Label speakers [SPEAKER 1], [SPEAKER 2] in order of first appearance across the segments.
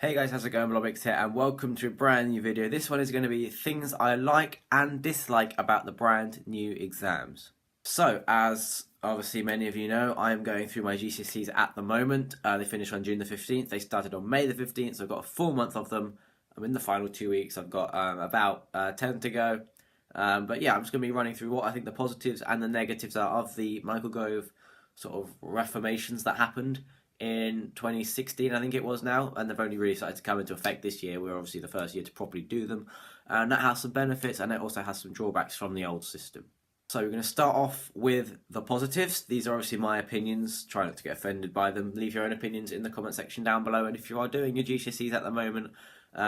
[SPEAKER 1] Hey guys, how's it going? Blobix here and welcome to a brand new video. This one is going to be things I like and dislike about the brand new exams. So, as obviously many of you know, I'm going through my GCSEs at the moment. They finished on June the 15th. They started on May the 15th, so I've got a full month of them. I'm in the final 2 weeks. I've got about 10 to go. But yeah, I'm just going to be running through what I think the positives and the negatives are of the Michael Gove sort of reformations that happened in 2016, I think it was now, and they've only really started to come into effect this year. We're obviously the first year to properly do them, and that has some benefits and it also has some drawbacks from the old system. So we're going to start off with the positives. These are obviously my opinions. Try not to get offended by them. Leave your own opinions in the comment section down below, and if you are doing your GCSEs at the moment,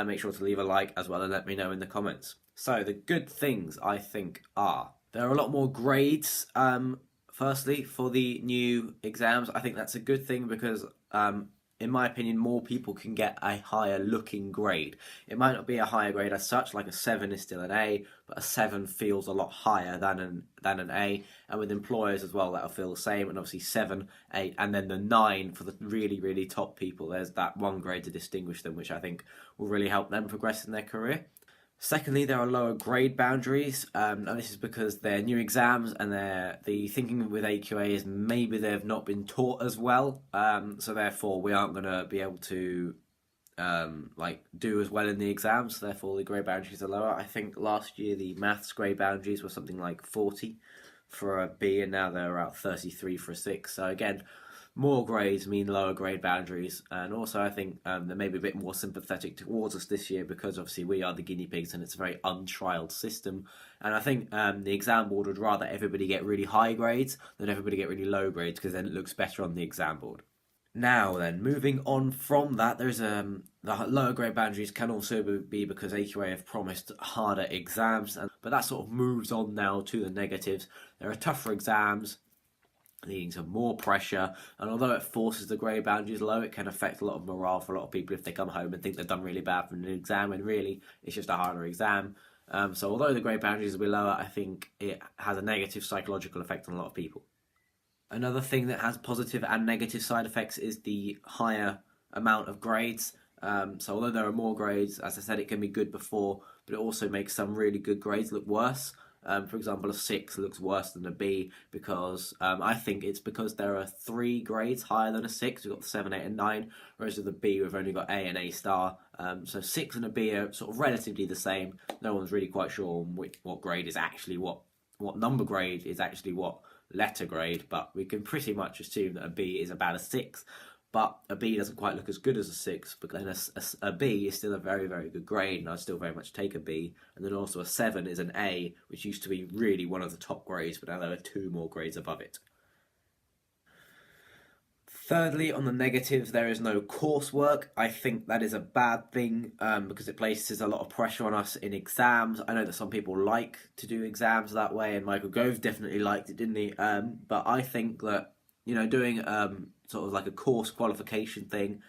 [SPEAKER 1] make sure to leave a like as well and let me know in the comments. So the good things I think are there are a lot more grades. Firstly, for the new exams, I think that's a good thing because, in my opinion, more people can get a higher looking grade. It might not be a higher grade as such, like a 7 is still an A, but a 7 feels a lot higher than an A. And with employers as well, that'll feel the same. And obviously 7, 8, and then the 9 for the really, really top people. There's that one grade to distinguish them, which I think will really help them progress in their career. Secondly, there are lower grade boundaries, and this is because they're new exams and the thinking with AQA is maybe they've not been taught as well, so therefore we aren't going to be able to do as well in the exams, therefore the grade boundaries are lower. I think last year the maths grade boundaries were something like 40 for a B and now they're around 33 for a 6, so again, more grades mean lower grade boundaries, and also I think they may be a bit more sympathetic towards us this year because obviously we are the guinea pigs and it's a very untrialed system, and I think the exam board would rather everybody get really high grades than everybody get really low grades because then it looks better on the exam board. Now then, moving on from that, there's the lower grade boundaries can also be because AQA have promised harder exams, but that sort of moves on now to the negatives. There are tougher exams, leading to more pressure, and although it forces the grade boundaries low, it can affect a lot of morale for a lot of people if they come home and think they've done really bad from an exam and really it's just a harder exam. So although the grade boundaries will be lower, I think it has a negative psychological effect on a lot of people. Another thing that has positive and negative side effects is the higher amount of grades. So although there are more grades, as I said, it can be good before, but it also makes some really good grades look worse. For example, a 6 looks worse than a B because I think it's because there are 3 grades higher than a 6. We've got the 7, 8 and 9, whereas with the B we've only got A and A star. So 6 and a B are sort of relatively the same. No one's really quite sure what grade is actually what number grade is actually what letter grade, but we can pretty much assume that a B is about a 6. But a B doesn't quite look as good as a 6, but then a B is still a very, very good grade, and I'd still very much take a B. And then also a 7 is an A, which used to be really one of the top grades, but now there are 2 more grades above it. Thirdly, on the negatives, there is no coursework. I think that is a bad thing because it places a lot of pressure on us in exams. I know that some people like to do exams that way, and Michael Gove definitely liked it, didn't he? But I think that, doing sort of like a course qualification thing,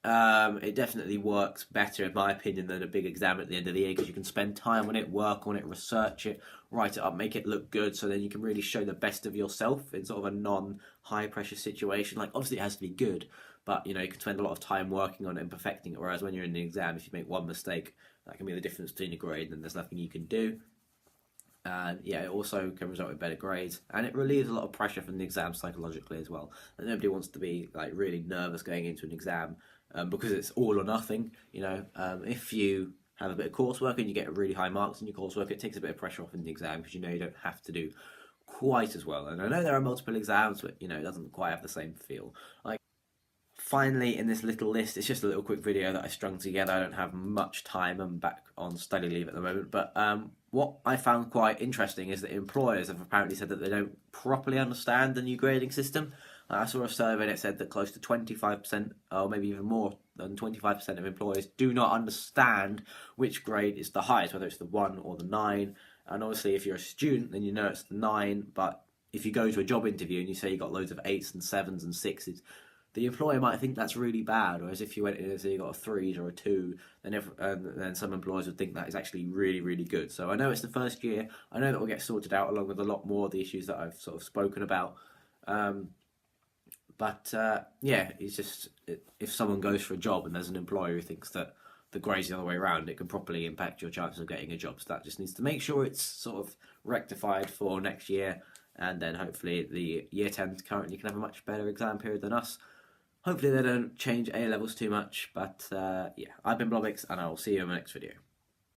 [SPEAKER 1] it definitely works better in my opinion than a big exam at the end of the year because you can spend time on it, work on it, research it, write it up, make it look good, so then you can really show the best of yourself in sort of a non-high pressure situation. Like obviously it has to be good, but you can spend a lot of time working on it and perfecting it, whereas when you're in the exam, if you make one mistake, that can be the difference between a grade and there's nothing you can do. And yeah, it also can result in better grades, and it relieves a lot of pressure from the exam psychologically as well. And nobody wants to be like really nervous going into an exam because it's all or nothing. If you have a bit of coursework and you get really high marks in your coursework, it takes a bit of pressure off in the exam because you don't have to do quite as well. And I know there are multiple exams, but it doesn't quite have the same feel. Finally, in this little list, it's just a little quick video that I strung together. I don't have much time. I'm back on study leave at the moment. But what I found quite interesting is that employers have apparently said that they don't properly understand the new grading system. I saw a survey that said that close to 25%, or maybe even more than 25% of employers do not understand which grade is the highest, whether it's the 1 or the 9. And obviously, if you're a student, then you know it's the 9. But if you go to a job interview and you say you got loads of 8s and 7s and 6s, the employer might think that's really bad, whereas if you went in and say you got a 3s or a 2, then some employers would think that is actually really, really good. So I know it's the first year. I know that will get sorted out along with a lot more of the issues that I've sort of spoken about. But yeah, it's just if someone goes for a job and there's an employer who thinks that the grade's the other way around, it can properly impact your chances of getting a job. So that just needs to make sure it's sort of rectified for next year, and then hopefully the year 10s currently can have a much better exam period than us. Hopefully they don't change A levels too much. But yeah, I've been Blobix, and I will see you in my next video.